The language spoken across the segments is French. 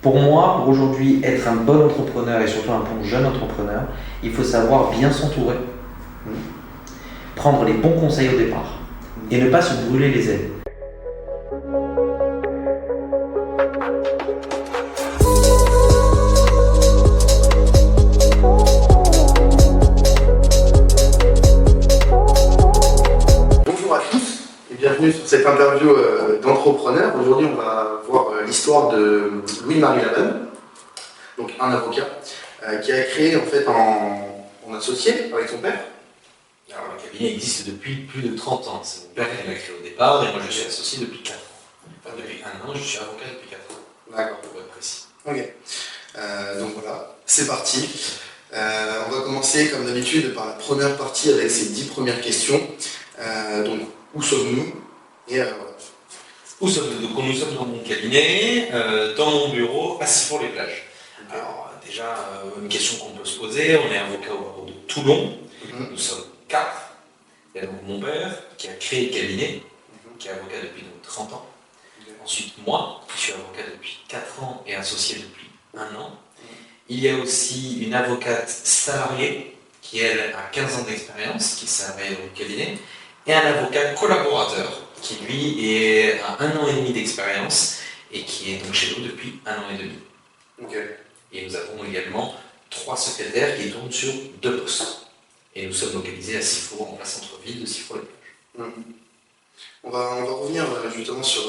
Pour moi, pour aujourd'hui, être un bon entrepreneur et surtout un bon jeune entrepreneur, il faut savoir bien s'entourer, prendre les bons conseils au départ et ne pas se brûler les ailes. Bonjour à tous et bienvenue sur cette interview d'entrepreneur. Aujourd'hui, on va voir l'histoire de Louis-Marie Labanne, donc un avocat qui a créé en fait en associé avec son père. Alors, le cabinet existe depuis plus de 30 ans. C'est mon père qui l'a créé au départ et moi je suis associé depuis 4 ans. Enfin, depuis 1 an, je suis avocat depuis 4 ans. D'accord. Pour être précis. Ok. Donc voilà, c'est parti. On va commencer comme d'habitude par la première partie avec ces 10 premières questions. Donc, où sommes-nous? Et voilà. Où sommes-nous? Donc, nous sommes dans mon cabinet, dans mon bureau, à Sifour-les-Plages. Alors, déjà, une question qu'on peut se poser, on est avocat au barreau de Toulon. Nous sommes 4. Il y a donc mon père qui a créé le cabinet, qui est avocat depuis donc 30 ans. Ensuite, moi, qui suis avocat depuis 4 ans et associé depuis 1 an. Il y a aussi une avocate salariée qui, elle, a 15 ans d'expérience, qui s'est salariée dans le cabinet, et un avocat collaborateur qui, lui, a 1 an et demi d'expérience et qui est donc chez nous depuis 1 an et demi. Okay. Et nous avons également 3 secrétaires qui tournent sur 2 postes. Et nous sommes localisés à Sifour, en plein centre-ville de Sifour-les-Plages. On va revenir justement sur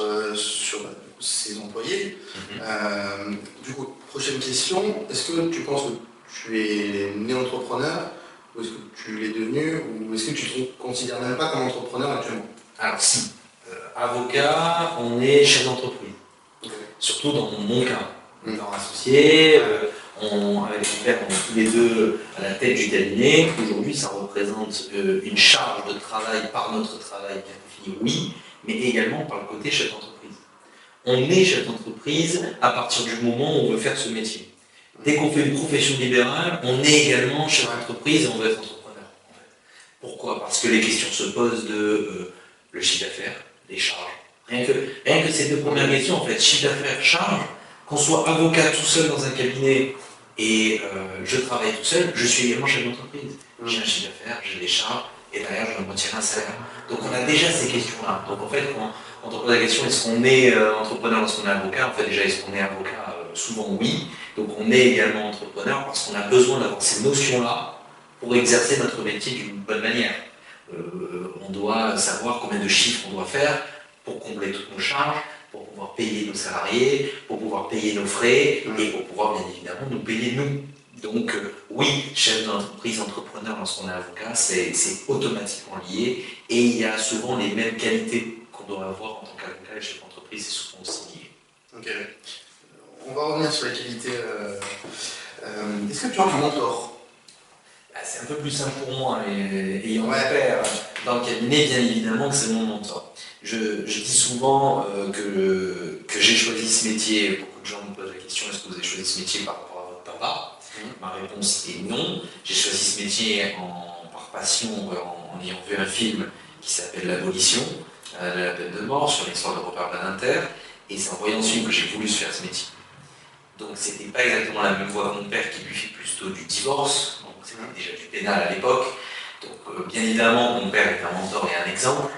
ces employés. Du coup, prochaine question, est-ce que tu penses que tu es né entrepreneur ou est-ce que tu l'es devenu ou est-ce que tu ne te considères même pas comme entrepreneur actuellement? Alors si, avocat, on est chef d'entreprise. Okay. Surtout dans mon cas. Dans associé, avec mon père, on est tous les deux à la tête du cabinet. Aujourd'hui, ça représente une charge de travail par notre travail bien défini, oui, mais également par le côté chef d'entreprise. On est chef d'entreprise à partir du moment où on veut faire ce métier. Dès qu'on fait une profession libérale, on est également chef d'entreprise et on veut être entrepreneur. En fait. Pourquoi? Parce que les questions se posent de le chiffre d'affaires, les charges. Rien que ces 2 premières questions, en fait, chiffre d'affaires, charges, qu'on soit avocat tout seul dans un cabinet et je travaille tout seul, je suis également chef d'entreprise. J'ai un chiffre d'affaires, j'ai des charges, et derrière je dois me retirer un salaire. Donc on a déjà ces questions-là. Donc en fait, quand on pose la question, est-ce qu'on est entrepreneur lorsqu'on est avocat? En fait, déjà, est-ce qu'on est avocat? Souvent oui. Donc on est également entrepreneur parce qu'on a besoin d'avoir ces notions-là pour exercer notre métier d'une bonne manière. On doit savoir combien de chiffres on doit faire pour combler toutes nos charges, pour pouvoir payer nos salariés, pour pouvoir payer nos frais et pour pouvoir bien évidemment nous payer nous. Donc oui, chef d'entreprise, entrepreneur lorsqu'on est avocat, c'est automatiquement lié et il y a souvent les mêmes qualités qu'on doit avoir en tant qu'avocat et chef d'entreprise, c'est souvent aussi lié. Ok. On va revenir sur les qualités. Est-ce que tu as un mentor? C'est un peu plus simple pour moi, ayant mon père dans le cabinet, bien évidemment que c'est mon mentor. Je dis souvent que j'ai choisi ce métier. Beaucoup de gens me posent la question, est-ce que vous avez choisi ce métier par rapport à votre papa? Ma réponse est non. J'ai choisi ce métier par passion en ayant vu un film qui s'appelle L'Abolition de la peine de mort sur l'histoire de Robert Badinter. Et c'est en voyant ce film que j'ai voulu faire ce métier. Donc c'était pas exactement la même voie que mon père qui lui fait plutôt du divorce. Donc c'était déjà du pénal à l'époque. Donc bien évidemment mon père est un mentor et un exemple.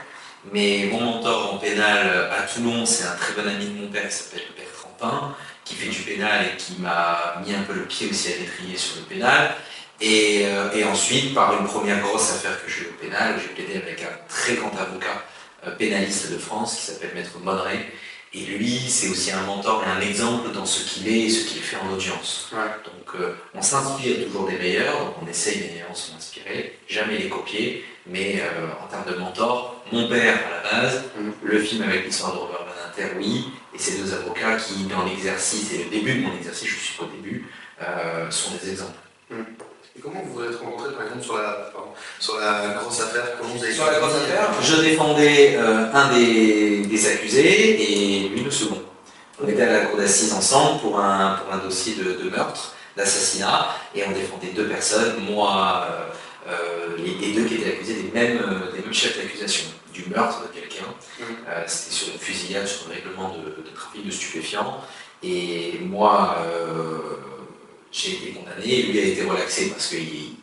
Mais mon mentor en pénal à Toulon, c'est un très bon ami de mon père qui s'appelle Bertrand Pin, qui fait du pénal et qui m'a mis un peu le pied aussi à l'étrier sur le pénal. Et ensuite, par une première grosse affaire que j'ai eu au pénal, j'ai plaidé avec un très grand avocat pénaliste de France qui s'appelle Maître Monneret. Et lui, c'est aussi un mentor et un exemple dans ce qu'il est et ce qu'il fait en audience. Donc on s'inspire toujours des meilleurs, donc on essaye bien évidemment de s'en inspirer, jamais les copier, mais en termes de mentor, mon père à la base, le film avec l'histoire de Robert Badinter, oui, et ces 2 avocats qui, dans l'exercice, et le début de mon exercice, je suis qu'au début, sont des exemples. Et comment vous vous êtes rencontrés par exemple sur la grosse affaire? Comment vous avez Sur la grosse affaire, je défendais un des accusés et lui le second. On était à la cour d'assises ensemble pour un dossier de meurtre, d'assassinat, et on défendait 2 personnes, moi, les 2 qui étaient accusés des mêmes chefs d'accusation, du meurtre de quelqu'un. C'était sur une fusillade, sur un règlement de trafic de stupéfiants. Et moi, j'ai été condamné, lui a été relaxé parce qu'il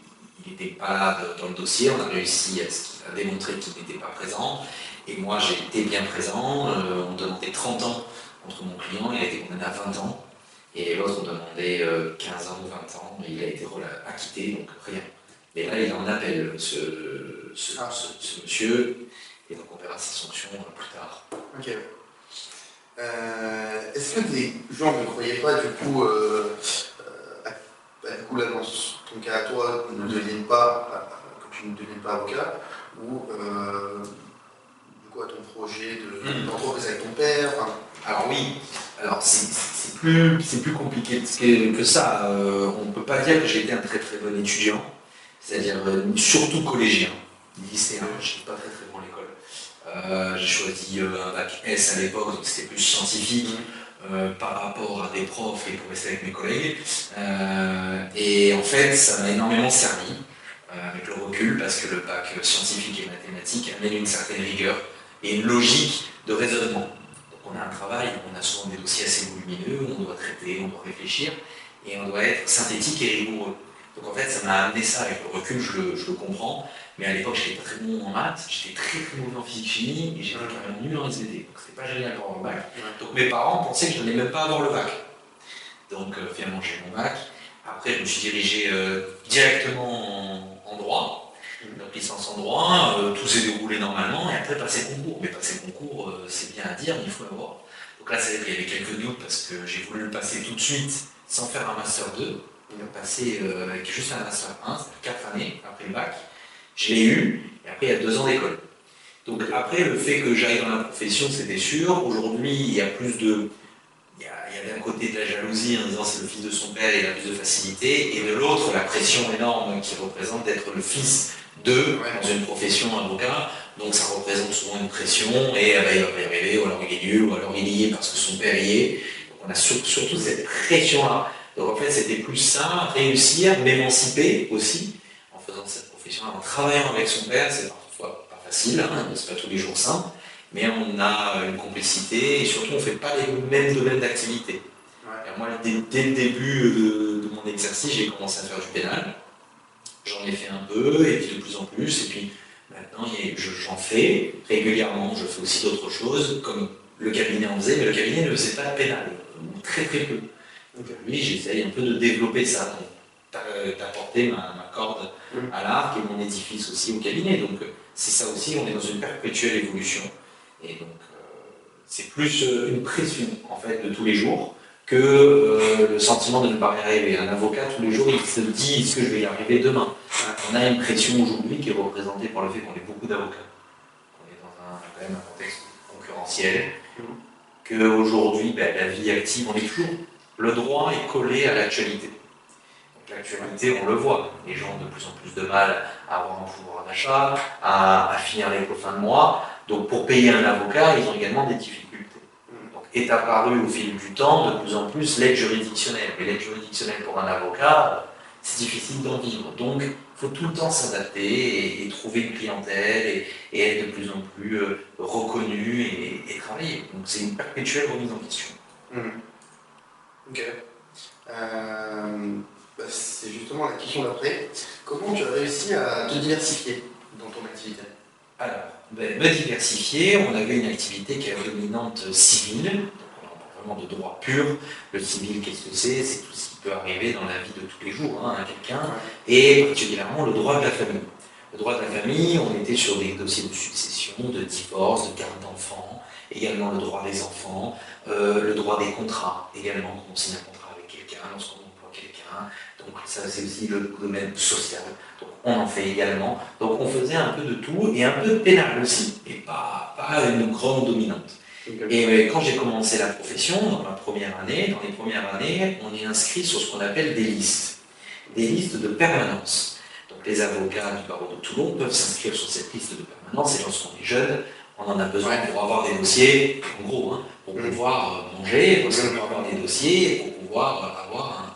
n'était pas là dans le dossier, on a réussi à démontrer qu'il n'était pas présent. Et moi, j'ai été bien présent, on demandait 30 ans contre mon client, il a été condamné à 20 ans. Et l'autre demandait 15 ans ou 20 ans, et il a été acquitté, donc rien. Mais là, il est en appel, ce monsieur, et donc on verra sa sanction plus tard. Ok. Est-ce que des gens ne croyaient pas, du coup, là, dans ton cas à toi, que tu ne deviennes pas avocat, ou du coup, à ton projet d'entreprise avec ton père Alors oui, alors c'est plus compliqué que ça. On ne peut pas dire que j'ai été un très très bon étudiant, c'est-à-dire surtout collégien, lycéen, je n'étais pas très très bon à l'école. J'ai choisi un bac S à l'époque, donc c'était plus scientifique par rapport à des profs et pour rester avec mes collègues. Et en fait, ça m'a énormément servi avec le recul, parce que le bac scientifique et mathématique amène une certaine rigueur et une logique de raisonnement. On a un travail, on a souvent des dossiers assez volumineux, on doit traiter, on doit réfléchir, et on doit être synthétique et rigoureux. Donc en fait, ça m'a amené ça avec le recul, je le comprends, mais à l'époque, j'étais pas très bon en maths, j'étais très très mauvais en physique-chimie, et j'étais quand même nul en SVT, donc c'était pas génial pour avoir le bac. Donc mes parents pensaient que je n'allais même pas avoir le bac. Donc finalement, j'ai eu mon bac. Après, je me suis dirigé directement en droit. Donc licence en droit, tout s'est déroulé normalement, et après passer le concours. Mais passer le concours, c'est bien à dire, mais il faut l'avoir. Donc là, c'est vrai qu'il y avait quelques doutes, parce que j'ai voulu le passer tout de suite, sans faire un Master 2, et le passer avec juste un Master 1, c'est 4 années après le bac. Je l'ai eu, et après il y a 2 ans d'école. Donc après, le fait que j'aille dans la profession, c'était sûr. Aujourd'hui, il y a plus de... Il y a d'un côté de la jalousie en disant c'est le fils de son père et il a plus de facilité, et de l'autre, la pression énorme qui représente d'être le fils dans une profession avocat, donc ça représente souvent une pression, et il va pas y arriver, ou alors il est nul, ou alors il y est parce que son père y est. Donc on a surtout cette pression-là. Donc en fait, c'était plus ça, réussir, m'émanciper aussi, en faisant cette profession-là, en travaillant avec son père, c'est parfois pas facile, hein, c'est pas tous les jours simple, mais on a une complicité, et surtout on ne fait pas les mêmes domaines d'activité. Moi, dès le début de mon exercice, j'ai commencé à faire du pénal. J'en ai fait un peu, et puis de plus en plus, et puis maintenant j'en fais régulièrement. Je fais aussi d'autres choses, comme le cabinet en faisait, mais le cabinet ne faisait pas de pénal, ou très très peu. Donc lui, j'essaye un peu de développer ça, d'apporter ma corde à l'arc et mon édifice aussi au cabinet. Donc c'est ça aussi, on est dans une perpétuelle évolution. Et donc c'est plus une pression en fait de tous les jours, que le sentiment de ne pas y arriver. Un avocat, tous les jours, il se dit « est-ce que je vais y arriver demain ?» On a une pression aujourd'hui qui est représentée par le fait qu'on est beaucoup d'avocats. On est dans quand même un contexte concurrentiel, qu'aujourd'hui, la vie active, on est toujours... Le droit est collé à l'actualité. Donc l'actualité, on le voit. Les gens ont de plus en plus de mal à avoir un pouvoir d'achat, à finir les fins de mois. Donc pour payer un avocat, ils ont également des difficultés. Est apparu au fil du temps de plus en plus l'aide juridictionnelle. Mais l'aide juridictionnelle pour un avocat, c'est difficile d'en vivre. Donc il faut tout le temps s'adapter et trouver une clientèle et être de plus en plus reconnu et travailler. Donc c'est une perpétuelle remise en question. Ok. C'est justement la question d'après. Comment tu as réussi à te diversifier dans ton activité ? Alors, me diversifier, on avait une activité qui est dominante civile, donc on parle vraiment de droit pur. Le civil, qu'est-ce que c'est ? C'est tout ce qui peut arriver dans la vie de tous les jours à quelqu'un, et particulièrement le droit de la famille. Le droit de la famille, on était sur des dossiers de succession, de divorce, de garde d'enfants, également le droit des enfants, le droit des contrats, également quand on signe un contrat avec quelqu'un, lorsqu'on emploie quelqu'un. Donc ça, c'est aussi le domaine social. Donc on en fait également. Donc on faisait un peu de tout, et un peu de pénal aussi, et pas une grande dominante. Et quand j'ai commencé la profession, dans les premières années, on est inscrit sur ce qu'on appelle des listes de permanence. Donc les avocats du barreau de Toulon peuvent s'inscrire sur cette liste de permanence, et lorsqu'on est jeune, on en a besoin pour avoir des dossiers, en gros, pour pouvoir manger, pour avoir des dossiers, et pour pouvoir avoir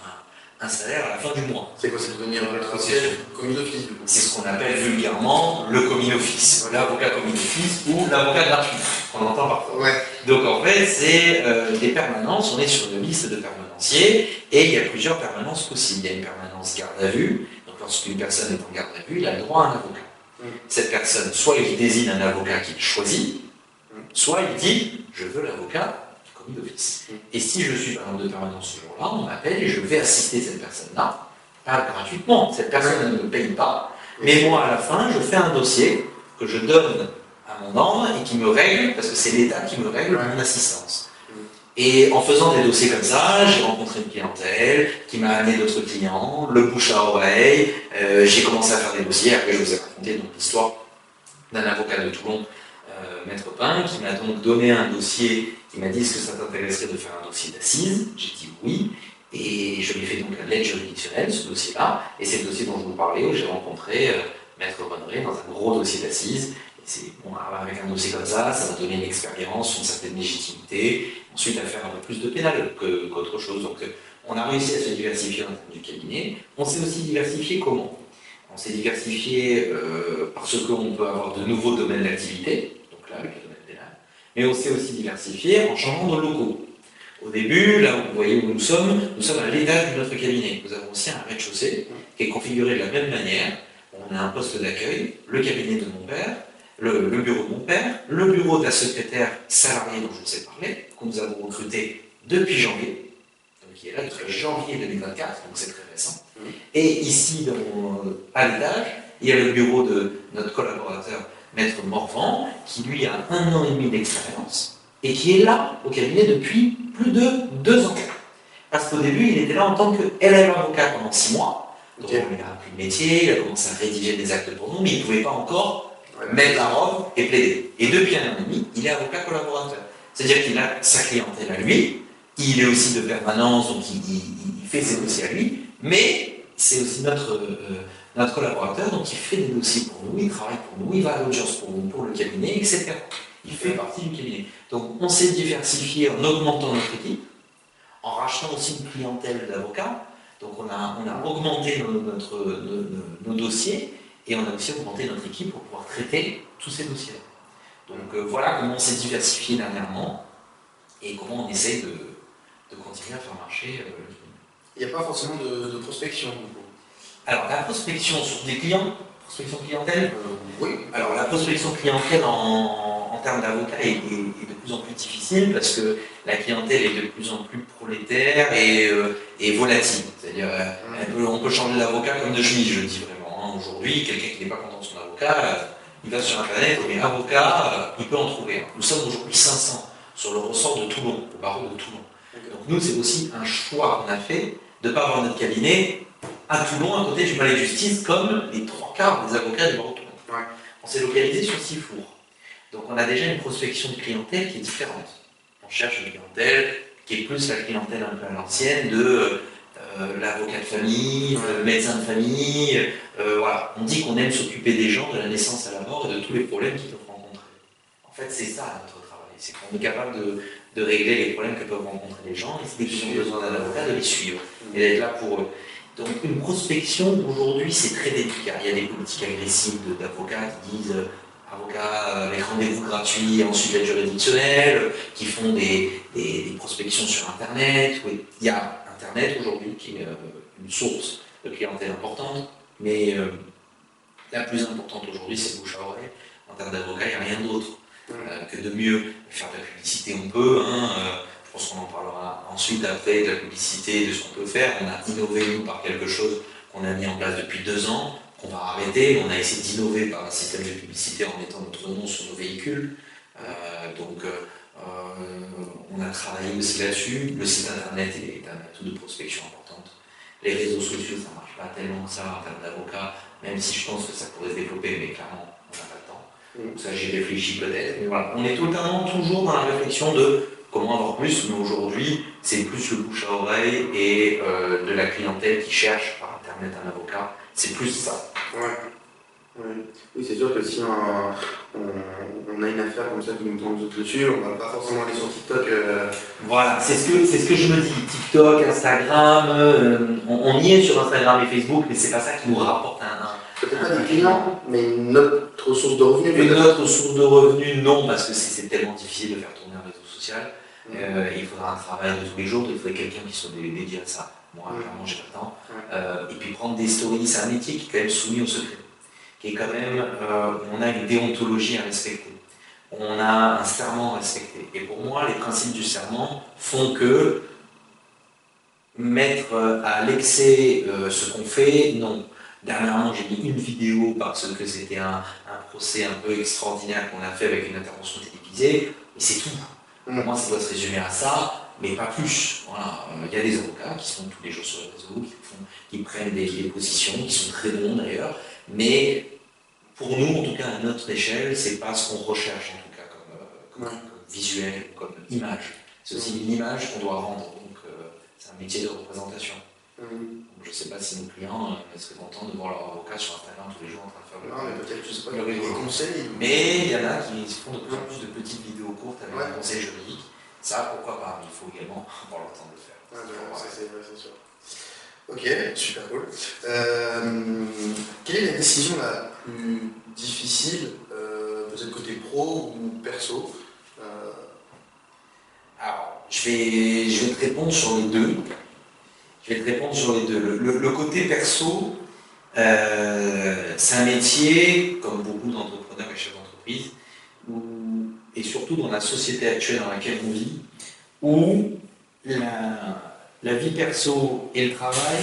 un salaire à la fin du mois. C'est quoi, c'est devenir commis d'office? C'est ce qu'on appelle vulgairement le commis d'office, l'avocat commis d'office ou l'avocat gratuit, qu'on entend parfois. Ouais. Donc en fait, c'est des permanences, on est sur une liste de permanenciers, et il y a plusieurs permanences possibles. Il y a une permanence garde à vue, donc lorsqu'une personne est en garde à vue, il a le droit à un avocat. Cette personne, soit il désigne un avocat qu'il choisit, soit il dit « je veux l'avocat commis d'office ». Et si je suis par exemple de permanence ce jour-là, on m'appelle et je vais assister cette personne-là, pas gratuitement, cette personne ne me paye pas, mais moi à la fin, je fais un dossier que je donne à mon ordre et qui me règle, parce que c'est l'État qui me règle mon assistance. Et en faisant des dossiers comme ça, j'ai rencontré une clientèle qui m'a amené d'autres clients, le bouche à oreille, j'ai commencé à faire des dossiers. Après je vous ai raconté donc l'histoire d'un avocat de Toulon, Maître Pin, qui m'a donc donné un dossier, qui m'a dit est-ce que ça t'intéresserait de faire un dossier d'assises? J'ai dit oui, et je lui ai fait donc l'aide juridictionnelle, ce dossier-là, et c'est le dossier dont je vous parlais, où j'ai rencontré Maître Bonneret dans un gros dossier d'assises. Bon, avec un dossier comme ça m'a donné une expérience, une certaine légitimité, ensuite à faire un peu plus de pénal qu'autre chose. Donc on a réussi à se diversifier en termes du cabinet. On s'est aussi diversifié comment? On s'est diversifié parce qu'on peut avoir de nouveaux domaines d'activité, donc là avec le domaine pénal, mais on s'est aussi diversifié en changeant de locaux. Au début, là vous voyez où nous sommes à l'étage de notre cabinet. Nous avons aussi un rez-de-chaussée qui est configuré de la même manière. On a un poste d'accueil, le cabinet de mon père, le bureau de mon père, le bureau de la secrétaire salariée dont je vous ai parlé, que nous avons recruté depuis janvier, donc qui est là depuis janvier 2024, donc c'est très récent. Et ici, à l'étage, il y a le bureau de notre collaborateur, Maître Morvan, qui lui a 1 an et demi d'expérience, et qui est là au cabinet depuis plus de 2 ans. Parce qu'au début, il était là en tant qu'élève avocat pendant 6 mois, donc il a appris le métier, il a commencé à rédiger des actes pour nous, mais il ne pouvait pas encore mettre la robe et plaider. Et depuis 1 an et demi, il est avocat collaborateur. C'est-à-dire qu'il a sa clientèle à lui, il est aussi de permanence, donc il fait ses dossiers à lui, mais c'est aussi notre collaborateur, donc il fait des dossiers pour nous, il travaille pour nous, il va à l'audience pour nous, pour le cabinet, etc. Il fait partie du cabinet. Donc on s'est diversifié en augmentant notre équipe, en rachetant aussi une clientèle d'avocats, donc on a augmenté nos dossiers, et on a aussi augmenté notre équipe pour pouvoir traiter tous ces dossiers-là. Donc voilà comment on s'est diversifié dernièrement et comment on essaie de continuer à faire marcher le cabinet. Il n'y a pas forcément de prospection, du coup. Alors la prospection sur des clients, prospection clientèle, oui. Alors la prospection clientèle en termes d'avocat est de plus en plus difficile parce que la clientèle est de plus en plus prolétaire et volatile. C'est-à-dire on peut changer d'avocat comme de chemise, je dis vraiment. Aujourd'hui, quelqu'un qui n'est pas content de son avocat, il va sur internet, mais avocat, il peut en trouver. Nous sommes aujourd'hui 500 sur le ressort de Toulon, au barreau de Toulon. Donc nous, c'est aussi un choix qu'on a fait de ne pas avoir notre cabinet à Toulon, à côté du palais de justice, comme les 3/4 des avocats du barreau de Toulon. On s'est localisé sur Sifour. Donc on a déjà une prospection de clientèle qui est différente. On cherche une clientèle qui est plus la clientèle un peu à l'ancienne de l'avocat de famille, le médecin de famille. Voilà. On dit qu'on aime s'occuper des gens de la naissance à la mort et de tous les problèmes qu'ils peuvent rencontrer. En fait, c'est ça notre travail. C'est qu'on est capable de régler les problèmes que peuvent rencontrer les gens et dès qu'ils ont besoin d'un avocat, de les suivre et d'être là pour eux. Donc une prospection, aujourd'hui, c'est très délicat. Il y a des politiques agressives d'avocats qui disent avocats avec rendez-vous gratuit, ensuite l'aide juridictionnelle, qui font des prospections sur Internet. Oui. Il y a Internet aujourd'hui qui est une source de clientèle importante, mais la plus importante aujourd'hui, c'est le bouche à oreille. En termes d'avocat, il n'y a rien d'autre que de mieux faire de la publicité. On peut, je pense qu'on en parlera ensuite après de la publicité, de ce qu'on peut faire. On a innové, nous, par quelque chose qu'on a mis en place depuis 2 ans, qu'on va arrêter. On a essayé d'innover par un système de publicité en mettant notre nom sur nos véhicules. On a travaillé aussi là-dessus. Le site internet est un atout de prospection importante. Les réseaux sociaux, ça ne marche pas tellement que ça en termes d'avocats, même si je pense que ça pourrait se développer, mais clairement, on n'a pas le temps. Donc ça, j'y réfléchis peut-être. Mais voilà, on est totalement toujours dans la réflexion de comment avoir plus, mais aujourd'hui, c'est plus le bouche à oreille et de la clientèle qui cherche par internet un avocat. C'est plus ça. Ouais. Oui, c'est sûr que si on a une affaire comme ça qui nous tombe dessus, on va pas forcément aller sur TikTok. Voilà, c'est ce que je me dis. TikTok, Instagram, on y est sur Instagram et Facebook, mais c'est pas ça qui nous rapporte Peut-être pas des clients, mais une autre source de revenus. Une autre source de revenus, non, parce que c'est tellement difficile de faire tourner un réseau social. Il faudra un travail de tous les jours, il faudrait quelqu'un qui soit dédié à ça. Moi, clairement, j'ai pas le temps. Et puis prendre des stories, c'est un métier qui est quand même soumis au secret. Qui est quand même, on a une déontologie à respecter. On a un serment à respecter. Et pour moi, les principes du serment font que mettre à l'excès ce qu'on fait, non. Dernièrement, j'ai mis une vidéo parce que c'était un procès un peu extraordinaire qu'on a fait avec une intervention télévisée, mais c'est tout. Pour moi, ça doit se résumer à ça, mais pas plus. Voilà. Il y a des avocats qui sont tous les jours sur les réseaux, qui prennent des positions, qui sont très bons d'ailleurs, mais pour nous, en tout cas à notre échelle, c'est pas ce qu'on recherche en tout cas comme visuel, comme image. C'est aussi une image qu'on doit rendre, donc c'est un métier de représentation. Je ne sais pas si nos clients seraient contents de voir leur avocat sur Instagram tous les jours en train de faire le conseil. Mais il y en a qui font de plus en plus de petites vidéos courtes avec un conseil juridique. Ça, pourquoi pas, mais il faut également avoir le temps de le faire. C'est sûr. Ok, super cool. Quelle est la décision la plus difficile, peut-être côté pro ou perso Alors, je vais te répondre sur les deux. Le côté perso, c'est un métier, comme beaucoup d'entrepreneurs et chefs d'entreprise, et surtout dans la société actuelle dans laquelle on vit, où la vie perso et le travail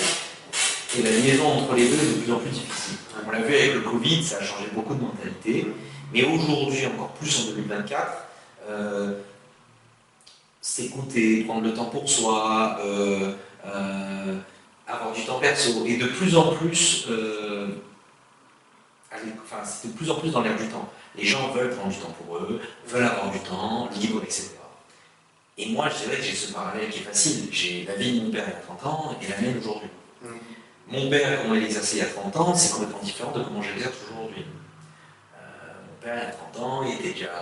et la liaison entre les deux est de plus en plus difficile. On l'a vu avec le Covid, ça a changé beaucoup de mentalité, mais aujourd'hui, encore plus en 2024, s'écouter, prendre le temps pour soi, avoir du temps perso, et de plus en plus, c'est de plus en plus dans l'air du temps. Les gens veulent prendre du temps pour eux, veulent avoir du temps libre, etc. Et moi, je dirais que j'ai ce parallèle qui est facile. J'ai la vie de mon père il y a 30 ans et la mienne aujourd'hui. Mon père, comment il exerçait il y a 30 ans, c'est complètement différent de comment j'exerce aujourd'hui. Mon père, il y a 30 ans, il était déjà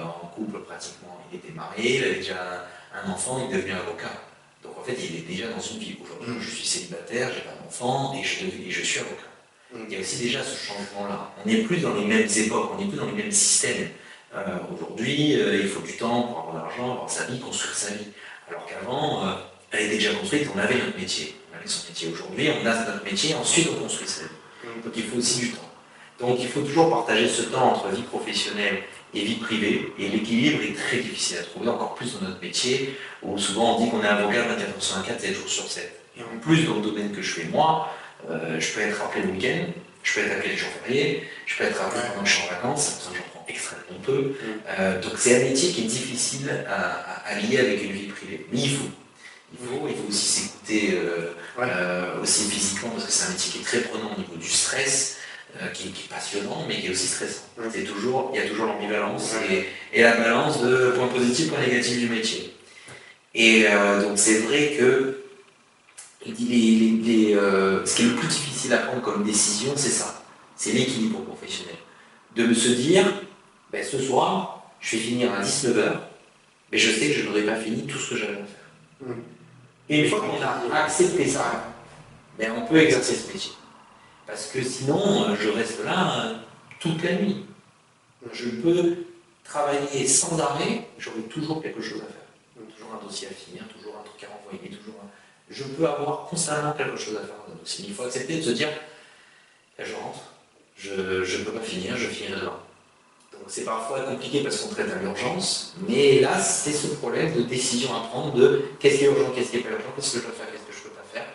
en couple pratiquement, il était marié, il avait déjà un enfant, il est devenu avocat. Donc en fait, il est déjà dans une vie. Aujourd'hui, je suis célibataire, j'ai pas d'enfant et je suis avocat. Il y a aussi déjà ce changement-là. On n'est plus dans les mêmes époques, on n'est plus dans les mêmes systèmes. Aujourd'hui, il faut du temps pour avoir de l'argent, avoir sa vie, construire sa vie. Alors qu'avant, elle était déjà construite, on avait notre métier. On avait son métier aujourd'hui, on a notre métier, ensuite on construit sa vie. Donc il faut aussi du temps. Donc il faut toujours partager ce temps entre vie professionnelle et vie privée. Et l'équilibre est très difficile à trouver, encore plus dans notre métier, où souvent on dit qu'on est avocat 24 heures sur 24, 7 jours sur 7. Et en plus, dans le domaine que je fais moi, je peux être appelé le week-end, je peux être appelé les jours fériés, je peux être appelé pendant que je suis en vacances, j'en prends extrêmement peu. Donc c'est un métier qui est difficile à lier avec une vie privée. Mais il faut aussi s'écouter aussi physiquement, parce que c'est un métier qui est très prenant au niveau du stress, qui est passionnant, mais qui est aussi stressant. Il y a toujours l'ambivalence et la balance de points positifs, points négatifs du métier. Et donc c'est vrai que ce qui est le plus difficile à prendre comme décision, c'est ça. C'est l'équilibre professionnel. De se dire, ce soir, je vais finir à 19h, mais je sais que je n'aurai pas fini tout ce que j'avais à faire. Et une fois qu'on a accepté ça, on peut exercer ce métier. Parce que sinon, je reste là toute la nuit. Je peux travailler sans arrêt, j'aurai toujours quelque chose à faire. Toujours un dossier à finir, toujours un truc à renvoyer, je peux avoir constamment quelque chose à faire dans un dossier. Il faut accepter de se dire, je rentre, je ne peux pas finir, je finirai demain. Donc c'est parfois compliqué parce qu'on traite à l'urgence, mais là c'est ce problème de décision à prendre de qu'est-ce qui est urgent, qu'est-ce qui n'est pas urgent, qu'est-ce que je dois faire, qu'est-ce que je ne peux pas faire,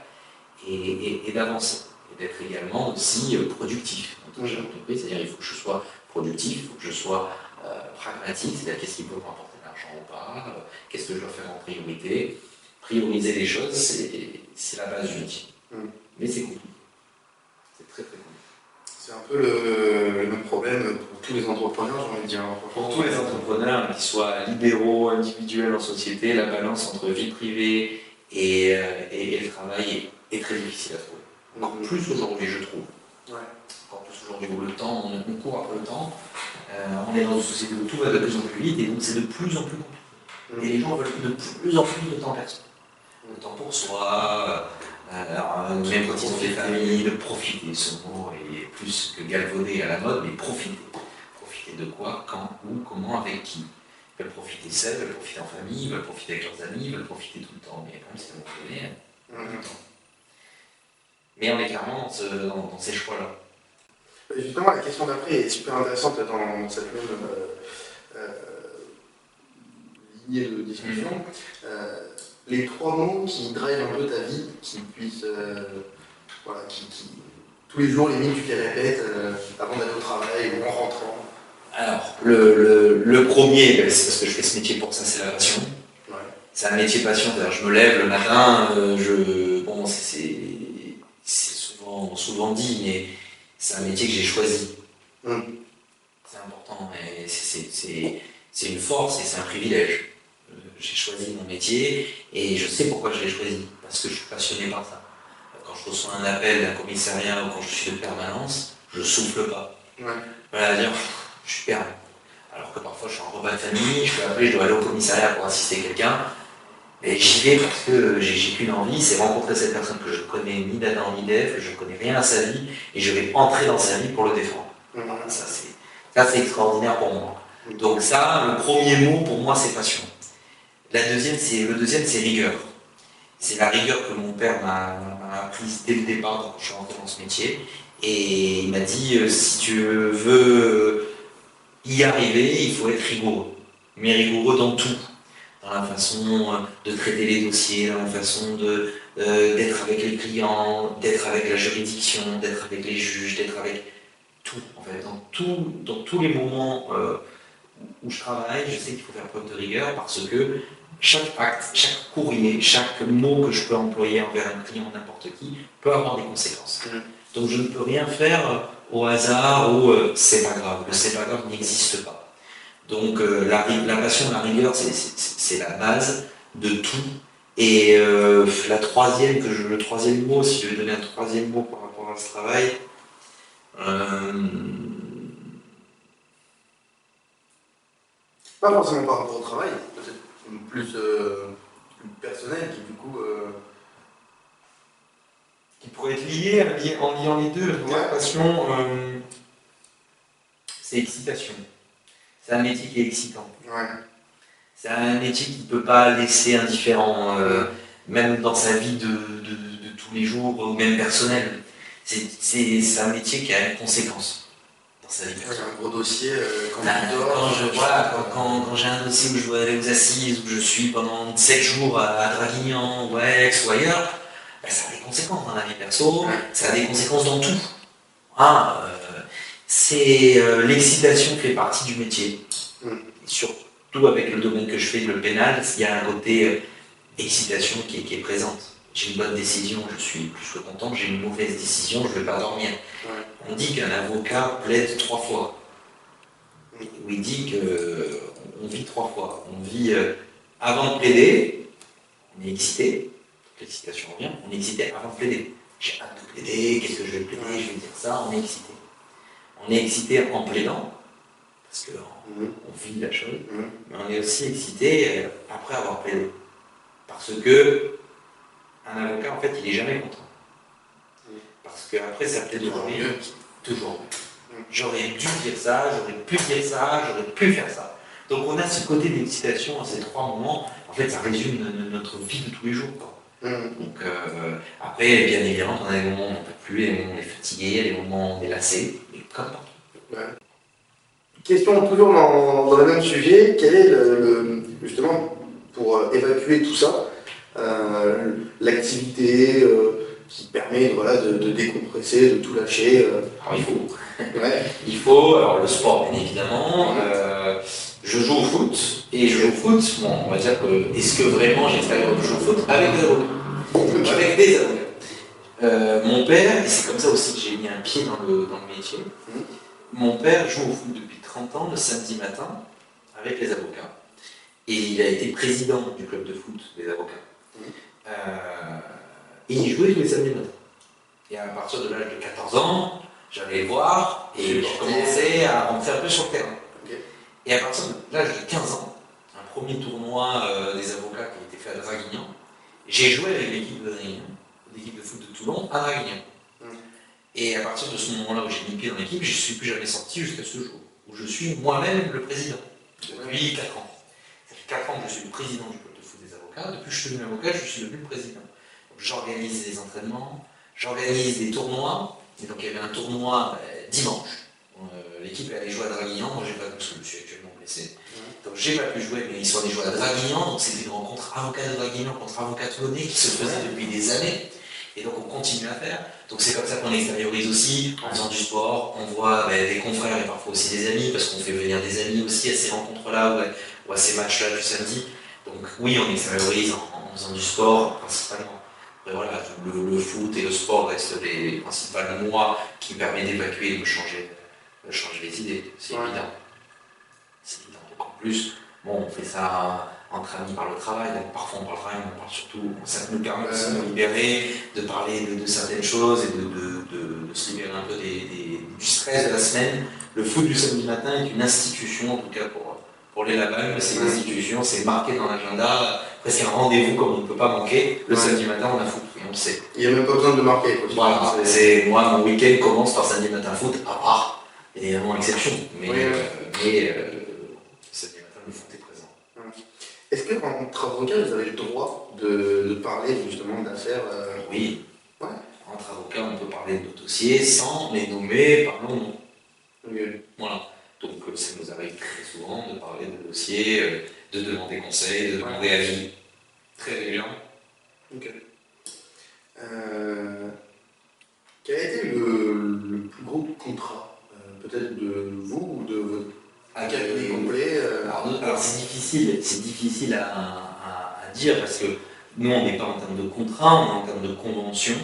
et d'avancer. Et d'être également aussi productif en tant que chef d'entreprise, c'est-à-dire il faut que je sois productif, il faut que je sois pragmatique, c'est-à-dire qu'est-ce qui peut m'apporter de l'argent ou pas, qu'est-ce que je dois faire en priorité. Prioriser les choses, c'est la base du métier. Mais c'est compliqué. C'est très très compliqué. C'est un peu le même problème pour tous les entrepreneurs, j'ai envie de dire. Pour tous les entrepreneurs, qu'ils soient libéraux, individuels en société, la balance entre vie privée et le travail est très difficile à trouver. Encore plus aujourd'hui, je trouve. Encore plus aujourd'hui où le temps, on court après le temps, on est dans une société où tout va de plus en plus vite et donc c'est de plus en plus compliqué. Et les gens veulent de plus en plus de temps personnel. Le temps pour soi, même quand ils ont des familles, de profiter, ce mot est plus que galvaudé à la mode, mais profiter. Profiter de quoi, quand, où, comment, avec qui. Ils veulent profiter seuls, ils veulent profiter en famille, ils veulent profiter avec leurs amis, ils veulent profiter tout le temps. Mais quand même, c'est à un moment donné, tout le temps. Mais on est clairement dans ces choix-là. Justement, la question d'après est super intéressante dans cette même lignée de discussion. Les 3 mots qui drivent un peu ta vie, qui puissent, voilà, qui tous les jours, limite, tu les répètes avant d'aller au travail ou en rentrant. Alors, le premier, c'est parce que je fais ce métier pour ça, c'est la passion. Ouais. C'est un métier passion, c'est-à-dire je me lève le matin, bon, c'est souvent dit, mais c'est un métier que j'ai choisi. C'est important, et c'est une force et c'est un privilège. J'ai choisi mon métier et je sais pourquoi je l'ai choisi, parce que je suis passionné par ça. Quand je reçois un appel d'un commissariat ou quand je suis de permanence, je souffle pas. Ouais. Voilà, dire, je suis perdu. Alors que parfois je suis en repas de famille, je peux appeler, je dois aller au commissariat pour assister quelqu'un, et j'y vais parce que j'ai qu'une envie, c'est rencontrer cette personne que je connais ni d'Adam ni d'Ève, je ne connais rien à sa vie, et je vais entrer dans sa vie pour le défendre. Voilà, ça c'est extraordinaire pour moi. Donc ça, le premier mot pour moi c'est passion. Le deuxième c'est rigueur. C'est la rigueur que mon père m'a apprise dès le départ quand je suis rentré dans ce métier. Et il m'a dit, si tu veux y arriver, il faut être rigoureux. Mais rigoureux dans tout. Dans la façon de traiter les dossiers, dans la façon d'être avec les clients, d'être avec la juridiction, d'être avec les juges, d'être avec tout. En fait, dans tous les moments où je travaille, je sais qu'il faut faire preuve de rigueur parce que chaque acte, chaque courrier, chaque mot que je peux employer envers un client, n'importe qui, peut avoir des conséquences. Donc je ne peux rien faire au hasard ou c'est pas grave. Le c'est pas grave n'existe pas. Donc la passion, la rigueur, c'est la base de tout. Et le troisième mot, si je vais donner un troisième mot par rapport à ce travail, pas forcément par rapport au travail, peut-être plus personnel, qui du coup... qui pourrait être lié en liant les deux. La passion, c'est excitation. C'est un métier qui est excitant. Ouais. C'est un métier qui ne peut pas laisser indifférent, même dans sa vie de tous les jours, ou même personnelle. C'est un métier qui a une conséquence dans sa vie personnelle. Un gros dossier, quand j'ai un dossier où je dois aller aux assises, où je suis pendant 7 jours à Draguignan, ou à Aix, ou ailleurs, ça a des conséquences dans la vie perso, ça a des conséquences dans tout. L'excitation fait partie du métier. Et surtout avec le domaine que je fais, le pénal, il y a un côté excitation qui est présente. J'ai une bonne décision, je suis plus que content. J'ai une mauvaise décision, je ne vais pas dormir. On dit qu'un avocat plaide 3 fois. Où il dit qu'on vit 3 fois. On vit avant de plaider, on est excité. L'excitation revient, on est excité avant de plaider. J'ai hâte de plaider, qu'est-ce que je vais plaider, je vais dire ça, on est excité. On est excité en plaidant, parce qu'on vit la chose, mais on est aussi excité après avoir plaidé. Parce que un avocat, en fait, il n'est jamais content. Parce qu'après sa plaidoirie, toujours mieux. J'aurais dû dire ça, j'aurais pu dire ça, j'aurais pu faire ça. Donc on a ce côté d'excitation à ces 3 moments. En fait, ça résume notre vie de tous les jours. Donc après, bien évidemment, on a des moments où on ne peut plus, des moments où on est fatigué, des moments où on est lassé, mais comme partout. Question toujours dans le même sujet, quel est justement, pour évacuer tout ça, l'activité qui permet de décompresser, de tout lâcher Alors il faut, alors le sport bien évidemment, je joue au foot, et je joue au foot, bon, on va dire que, est-ce que vraiment j'expérimente le jeu au foot avec des avocats? Avec des avocats. Mon père, et c'est comme ça aussi que j'ai mis un pied dans le métier, mon père joue au foot depuis 30 ans le samedi matin avec les avocats. Et il a été président du club de foot des avocats. Et il jouait tous les samedis matins. Et à partir de l'âge de 14 ans, J'allais voir et je commençais à rentrer un peu sur le terrain. Ok. Et à partir de l'âge de 15 ans, un premier tournoi des avocats qui a été fait à Draguignan, j'ai joué avec l'équipe de Draguignan, l'équipe de foot de Toulon à Draguignan. Et à partir de ce moment-là où j'ai mis pied dans l'équipe, je ne suis plus jamais sorti jusqu'à ce jour, où je suis moi-même le président, depuis 4 ans. Ça fait 4 ans que je suis le président du club de foot des avocats. Depuis que je suis devenu avocat, je suis devenu le président. Donc, j'organise des entraînements, j'organise des tournois. Et donc il y avait un tournoi dimanche. L'équipe allait jouer à Draguignan, moi j'ai pas parce que je suis actuellement blessé. Donc j'ai pas pu jouer, mais ils sont allés jouer à Draguignan. Donc c'était une rencontre avocat de Draguignan contre avocat toulonnais qui se faisait depuis des années. Et donc on continue à faire. Donc c'est comme ça qu'on extériorise aussi, en faisant du sport, on voit des confrères et parfois aussi des amis, parce qu'on fait venir des amis aussi à ces rencontres-là ou à ces matchs-là du samedi. Donc oui, on extériorise en faisant du sport principalement. Après, voilà, le foot et le sport restent les principales moi qui me permettent d'évacuer et de changer les idées. C'est évident. C'est évident. Donc en plus, bon, on fait ça entre amis par le travail, donc parfois on parle travail, on parle surtout, ça nous permet aussi de nous libérer, de parler de certaines choses et de se libérer un peu du stress de la semaine. Le foot du samedi matin est une institution, en tout cas pour les Laval, c'est une institution, c'est marqué dans l'agenda, presque un rendez-vous comme on ne peut pas manquer. Le samedi matin, on a foot, et on le sait. Il n'y a même pas besoin de le marquer. Voilà, moi, mon week-end commence par samedi matin foot, à part, évidemment, exception, mais samedi matin, le foot est présent. Est-ce qu'entre avocats, vous avez le droit de parler justement d'affaires Oui. Ouais. Entre avocats, on peut parler de nos dossiers sans les nommer par nos noms. Voilà. Donc ça nous arrive très souvent de parler de dossiers, de demander conseil, de demander avis. Très régulièrement. Ok. Quel a été le plus gros contrat, peut-être de vous ou de votre cabinet complet Alors c'est difficile à dire parce que nous on n'est pas en termes de contrat, on est en termes de convention.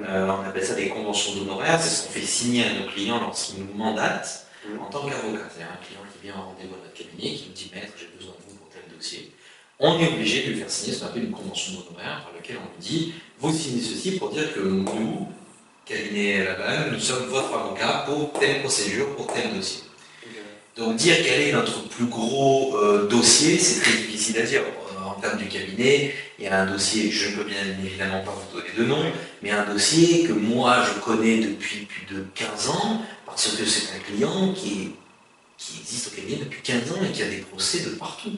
On appelle ça des conventions d'honoraires, c'est ce qu'on fait signer à nos clients lorsqu'ils nous mandatent en tant qu'avocat. C'est-à-dire un client qui vient en rendez-vous à notre cabinet, qui nous dit maître, j'ai besoin de vous pour tel dossier. On est obligé de lui faire signer ce qu'on appelle une convention d'honoraires par laquelle on lui dit vous signez ceci pour dire que nous, cabinet Laval, nous sommes votre avocat pour telle procédure, pour tel dossier. Donc dire quel est notre plus gros dossier, c'est très difficile à dire. En termes du cabinet, il y a un dossier, je ne peux bien évidemment pas vous donner de nom, mais un dossier que moi je connais depuis plus de 15 ans, parce que c'est un client qui existe au cabinet depuis 15 ans et qui a des procès de partout.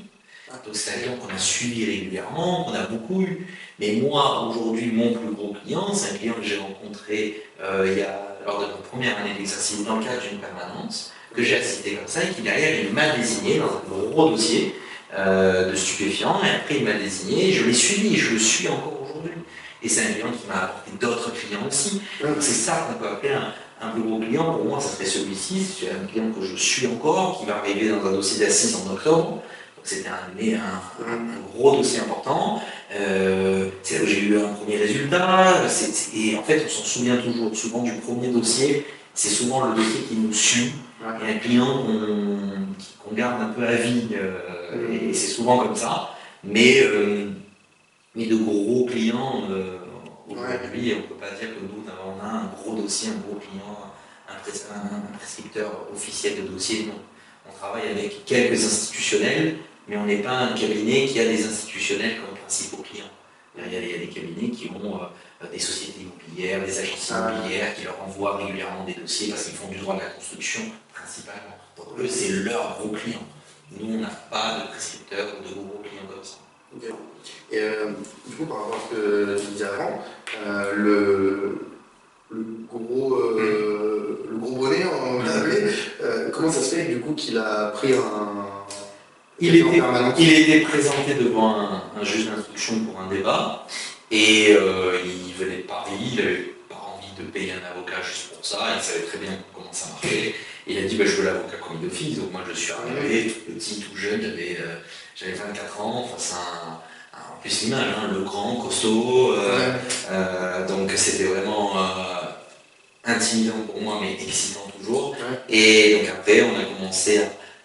Donc c'est un client qu'on a suivi régulièrement, qu'on a beaucoup eu. Mais moi, aujourd'hui, mon plus gros client, c'est un client que j'ai rencontré lors de ma première année d'exercice dans le cadre d'une permanence, que j'ai assisté comme ça, et qui derrière, il m'a désigné dans un gros dossier de stupéfiants, et après il m'a désigné, je l'ai suivi, et je le suis encore aujourd'hui. Et c'est un client qui m'a apporté d'autres clients aussi. Donc c'est ça qu'on peut appeler un plus gros client. Pour moi, ça serait celui-ci, c'est un client que je suis encore, qui va arriver dans un dossier d'assises en octobre. C'était un gros dossier important. C'est là où j'ai eu un premier résultat. Et en fait, on s'en souvient toujours souvent du premier dossier. C'est souvent le dossier qui nous suit. Et un client qu'on garde un peu à vie. Et c'est souvent comme ça. Mais de gros clients, aujourd'hui, on ne peut pas dire que nous, on a un gros dossier, un gros client, un prescripteur officiel de dossier. Non. On travaille avec quelques institutionnels, mais on n'est pas un cabinet qui a des institutionnels comme principaux clients. Il y a des cabinets qui ont des sociétés immobilières, des agences immobilières qui leur envoient régulièrement des dossiers parce qu'ils font du droit de la construction principalement. Donc eux, c'est leur gros client. Nous, on n'a pas de prescripteurs ou de gros clients comme ça. Okay. Et du coup, par rapport à ce que je disais avant, le gros bonnet, on l'a appelé, comment ça se fait du coup qu'il a pris Il était présenté devant un juge d'instruction pour un débat et il venait de Paris, il n'avait pas envie de payer un avocat juste pour ça, il savait très bien comment ça marchait. Et il a dit je veux l'avocat commis d'office, donc moi je suis arrivé tout petit, tout jeune, j'avais 24 ans face à en plus l'image, le grand, costaud, donc c'était vraiment intimidant pour moi mais excitant toujours. Et donc après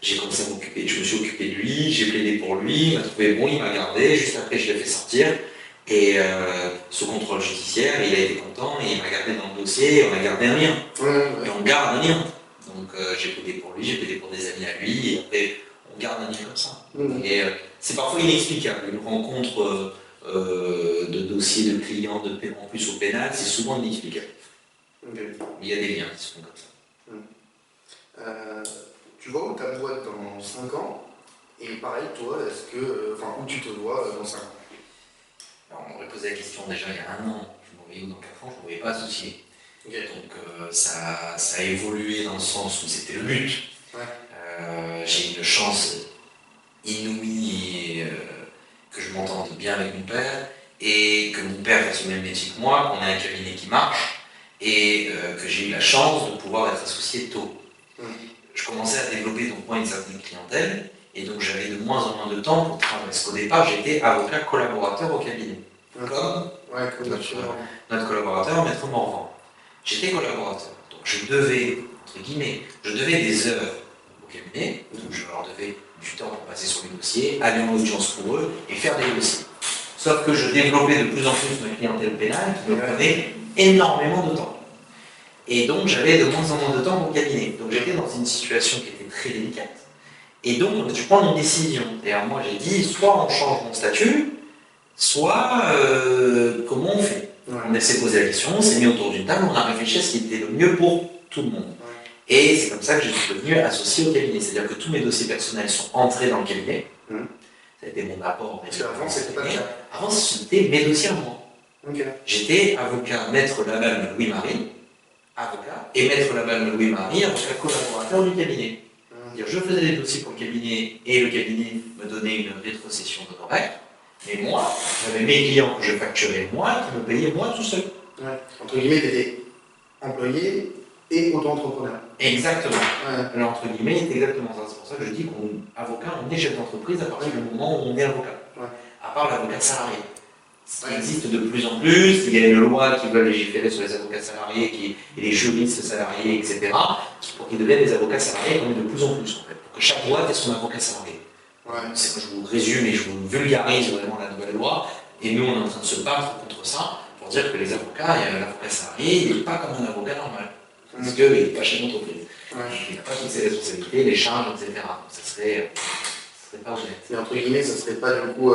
j'ai commencé à m'occuper, je me suis occupé de lui, j'ai plaidé pour lui, il m'a trouvé bon, il m'a gardé, juste après je l'ai fait sortir. Et ce contrôle judiciaire, il a été content et il m'a gardé dans le dossier, on a gardé un lien. Et on garde un lien. Donc j'ai plaidé pour lui, j'ai plaidé pour des amis à lui, et après on garde un lien comme ça. Et c'est parfois inexplicable. Une rencontre de dossiers de clients en plus au pénal, c'est souvent inexplicable. Il y a des liens qui se font comme ça. Tu vois où ta boîte dans 5 ans? Et pareil, toi, où tu te vois dans 5 ans? Alors, on m'aurait posé la question déjà il y a 1 an, je me voyais où dans 4 ans, je ne me voyais pas associé. Donc ça a évolué dans le sens où c'était le but. J'ai une chance inouïe que je m'entende bien avec mon père et que mon père fasse le même métier que moi, qu'on ait un cabinet qui marche et que j'ai eu la chance de pouvoir être associé tôt. Je commençais à développer donc moi une certaine clientèle et donc j'avais de moins en moins de temps pour travailler. Parce qu'au départ j'étais avocat collaborateur au cabinet, comme notre collaborateur, Maître Morvan. J'étais collaborateur, donc je devais, entre guillemets, des heures au cabinet, donc je leur devais du temps pour passer sur les dossiers, aller en audience pour eux et faire des dossiers. Sauf que je développais de plus en plus ma clientèle pénale qui me prenait énormément de temps. Et donc j'avais de moins en moins de temps pour le cabinet. Donc j'étais dans une situation qui était très délicate. Et donc je prends une décision. D'ailleurs moi j'ai dit, soit on change mon statut, soit comment on fait. On s'est posé la question, on s'est mis autour d'une table, on a réfléchi à ce qui était le mieux pour tout le monde. Et c'est comme ça que je suis devenu associé au cabinet. C'est-à-dire que tous mes dossiers personnels sont entrés dans le cabinet. Ça a été mon apport. Parce qu'avant, c'était pas le cas. Avant, c'était mes dossiers à moi. J'étais avocat maître Laval Louis-Marie, avocat, et maître Laval Louis-Marie, avocat collaborateur du cabinet. C'est-à-dire, je faisais des dossiers pour le cabinet et le cabinet me donnait une rétrocession d'honoraires. Mais moi, j'avais mes clients que je facturais moi, qui me payaient moi tout seul. Entre guillemets, tu étais employé et auto-entrepreneur. Exactement. Alors, entre guillemets, c'est exactement ça. C'est pour ça que je dis qu'avocat, on est chef d'entreprise à partir du moment où on est avocat. À part l'avocat salarié. Ce qui existe de plus en plus, il y a une loi qui veut légiférer sur les avocats salariés et les juristes salariés, etc. Pour qu'ils deviennent des avocats salariés, on est de plus en plus, en fait. Pour que chaque boîte ait son avocat salarié. Je vous résume et je vous vulgarise vraiment la nouvelle loi. Et nous, on est en train de se battre contre ça pour dire que les avocats, l'avocat salarié, il n'est pas comme un avocat normal. Parce qu'il n'est pas chef d'entreprise. Il n'a pas toutes ses responsabilités, les charges, etc. Donc ça serait pas honnête. Et entre guillemets, ça ne serait pas du coup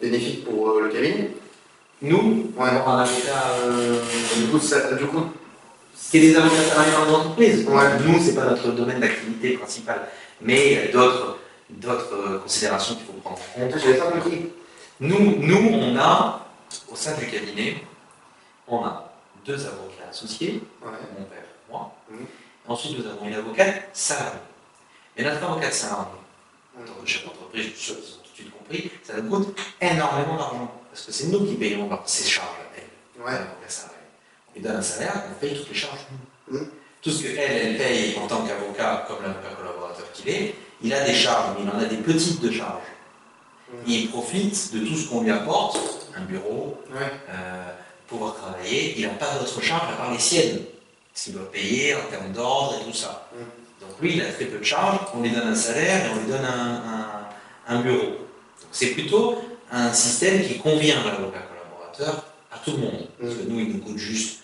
bénéfique pour le cabinet? Nous, un avocat, du coup, c'est des avocats salariés dans les entreprises. Nous, c'est pas notre domaine d'activité principal. Mais il y a d'autres considérations qu'il faut prendre en compte. Je n'avais pas compris. Nous, on a, au sein du cabinet, on a 2 avocats associés, mon père et moi. Ensuite, nous avons une avocate salariée. Et notre avocate salariée, en tant que chef d'entreprise, je suis tout de suite compris, ça nous coûte énormément d'argent. Parce que c'est nous qui payons ses charges, l'avocat salarié. On lui donne un salaire, on paye toutes les charges. Tout ce qu'elle paye en tant qu'avocat, comme l'avocat collaborateur qu'il est, il a des charges, mais il en a des petites de charges. Il profite de tout ce qu'on lui apporte, un bureau, pouvoir travailler, il n'a pas d'autres charges à part les siennes. Ce qu'il doit payer en termes d'ordre et tout ça. Donc lui, il a très peu de charges, on lui donne un salaire et on lui donne un bureau. Donc c'est plutôt un système qui convient à l'avocat collaborateur, à tout le monde. Parce que nous, il nous coûte juste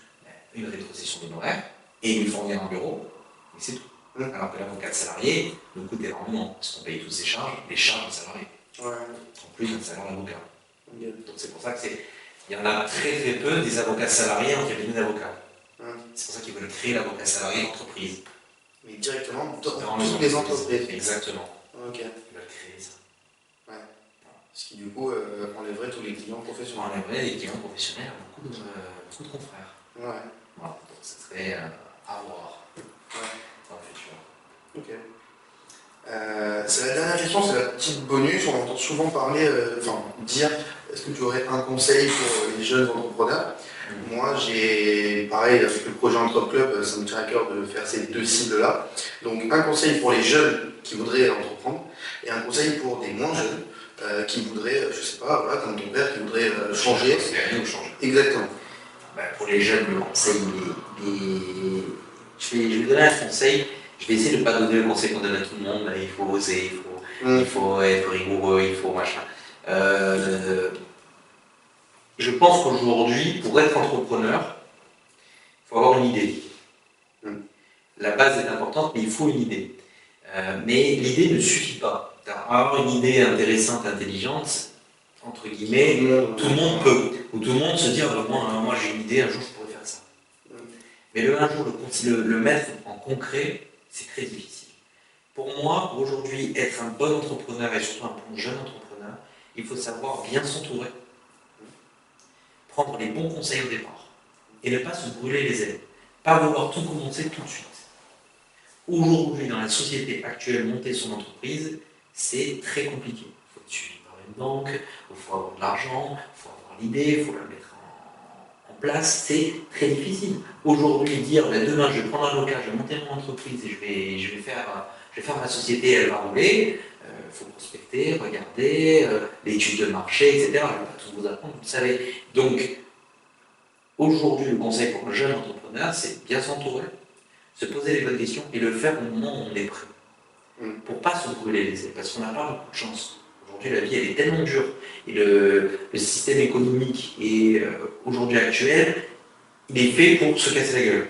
une rétrocession d'honoraires et il nous fournir un bureau, et c'est tout. Alors que l'avocat salarié nous coûte énormément, parce qu'on paye toutes ses charges, les charges de salarié. En plus d'un salaire d'avocat. Donc c'est pour ça qu'il y en a très très peu des avocats salariés en cabinet d'avocats. C'est pour ça qu'ils veulent créer l'avocat salarié d'entreprise. Mais directement dans toutes les entreprises. Exactement. Ils veulent créer ça. Ce qui du coup enlèverait tous les clients professionnels. On enlèverait les clients professionnels à beaucoup de confrères. Voilà. Donc ça serait à voir dans le futur. C'est la dernière question, c'est la petite bonus. On entend souvent parler, dire, est-ce que tu aurais un conseil pour les jeunes entrepreneurs? Moi, pareil, avec le projet Entrep Club, ça me tient à cœur de faire ces 2 cibles-là. Donc, un conseil pour les jeunes qui voudraient entreprendre et un conseil pour des moins jeunes qui voudraient, je sais pas, comme ton père, qui voudrait changer. Exactement. Pour les jeunes, le conseil, je vais donner un conseil. Je vais essayer de ne pas donner le conseil qu'on donne à tout le monde. Il faut oser, il faut être rigoureux, il faut machin. je pense qu'aujourd'hui, pour être entrepreneur, il faut avoir une idée. La base est importante, mais il faut une idée. Mais l'idée ne suffit pas. Avoir une idée intéressante, intelligente, entre guillemets, tout le monde peut. Ou tout le monde se dit, moi j'ai une idée, un jour je pourrais faire ça. Mais un jour, le mettre en concret, c'est très difficile. Pour moi, aujourd'hui, être un bon entrepreneur et surtout un bon jeune entrepreneur, il faut savoir bien s'entourer, prendre les bons conseils au départ et ne pas se brûler les ailes. Pas vouloir tout commencer tout de suite. Aujourd'hui, dans la société actuelle, monter son entreprise, c'est très compliqué. Il faut être suivi par une banque, il faut avoir de l'argent, il faut avoir l'idée, il faut la mettre en place. C'est très difficile. Aujourd'hui, dire demain je vais prendre un avocat, je vais monter mon entreprise et je vais faire ma société, elle va rouler. Il faut prospecter, regarder, l'étude de marché, etc. Je ne vais pas tout vous apprendre, vous le savez. Donc, aujourd'hui, le conseil pour un jeune entrepreneur, c'est bien s'entourer, se poser les bonnes questions et le faire au moment où on est prêt. Pour ne pas se brûler les ailes, parce qu'on n'a pas beaucoup de chance. Aujourd'hui, la vie, elle est tellement dure. Et le système économique aujourd'hui actuel, il est fait pour se casser la gueule.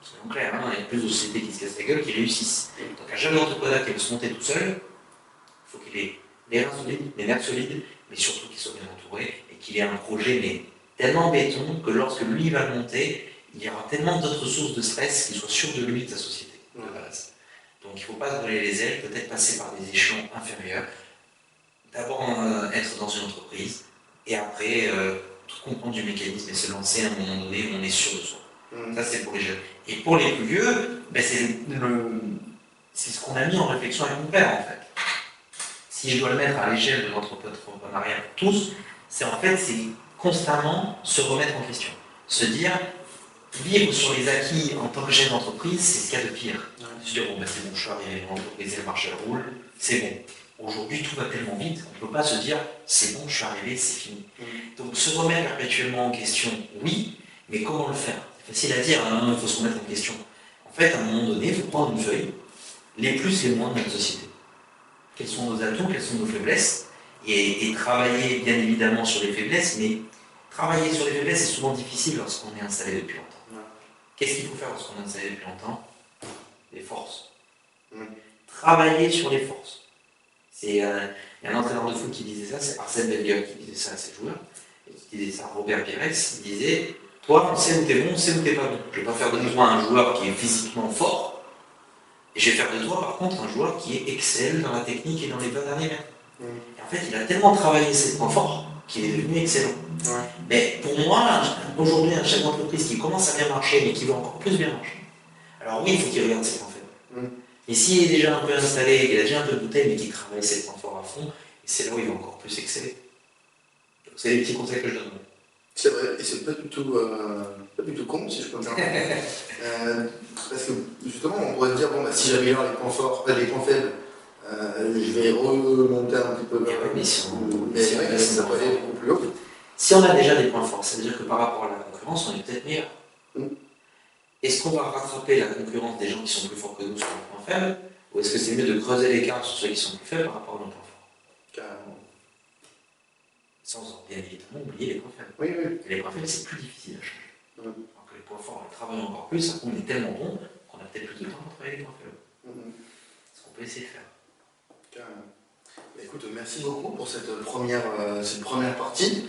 Soyons clairs, il y a plus de sociétés qui se cassent la gueule qui réussissent. Donc un jeune entrepreneur qui veut se monter tout seul, il faut qu'il ait les reins solides, les nerfs solides, mais surtout qu'il soit bien entouré et qu'il ait un projet mais tellement béton que lorsque lui va le monter, il y aura tellement d'autres sources de stress qu'il soit sûr de lui, de sa société, de base. Donc il ne faut pas se brûler les ailes, peut-être passer par des échelons inférieurs, d'abord être dans une entreprise, et après tout comprendre du mécanisme et se lancer à un moment donné où on est sûr de soi. Ça c'est pour les jeunes. Et pour les plus vieux, c'est ce qu'on a mis en réflexion avec mon père en fait. Si je dois le mettre à l'échelle de l'entrepreneuriat pour tous, c'est constamment se remettre en question. Se dire, vivre sur les acquis en tant que chef d'entreprise, c'est ce qu'il y a de pire. Se dire, c'est bon, je suis arrivé dans l'entreprise, le marché roule, c'est bon. Aujourd'hui, tout va tellement vite, on ne peut pas se dire, c'est bon, je suis arrivé, c'est fini. Donc se remettre perpétuellement en question, oui, mais comment le faire? C'est facile à dire, il faut se remettre en question. En fait, à un moment donné, il faut prendre une feuille, les plus et les moins de notre société. Quels sont nos atouts, quelles sont nos faiblesses, et travailler bien évidemment sur les faiblesses, mais travailler sur les faiblesses est souvent difficile lorsqu'on est installé depuis longtemps. Qu'est-ce qu'il faut faire lorsqu'on est installé depuis longtemps? Les forces. Travailler sur les forces. Il y a un entraîneur de foot qui disait ça, c'est Arsène Wenger qui disait ça à ses joueurs, et qui disait ça à Robert Pires, il disait, toi, on sait où t'es bon, on sait où t'es pas bon. Je ne vais pas faire de toi un joueur qui est physiquement fort, et je vais faire de toi par contre un joueur qui est excellent dans la technique et dans les 20 derniers mètres. Et en fait, il a tellement travaillé ses points forts qu'il est devenu excellent. Mais pour moi, aujourd'hui, un chef d'entreprise qui commence à bien marcher, mais qui veut encore plus bien marcher, alors oui, il faut qu'il regarde ses points faibles. Et s'il est déjà un peu installé, qu'il a déjà un peu de bouteille, mais qu'il travaille ses points forts à fond, et c'est là où il va encore plus exceller. Donc c'est les petits conseils que je donne. C'est vrai, et c'est pas du tout con, si je peux me permettre. Parce que justement, on pourrait se dire, si j'améliore les points forts, les points faibles, je vais remonter un petit peu. Mais ça peut aller beaucoup plus haut. Si on a déjà des points forts, ça veut dire que par rapport à la concurrence, on est peut-être meilleur. Est-ce qu'on va rattraper la concurrence des gens qui sont plus forts que nous sur les points faibles, ou est-ce que c'est mieux de creuser l'écart sur ceux qui sont plus faibles par rapport à nos points forts? Carrément. Sans bien évidemment oublier les points faibles. Oui. Et les points faibles, c'est plus difficile à changer. Alors que les points forts, on les travaille encore plus, on est tellement bon qu'on a peut-être plus de temps pour travailler les points faibles. Ce qu'on peut essayer de faire. Carrément. Écoute, merci beaucoup pour cette première partie.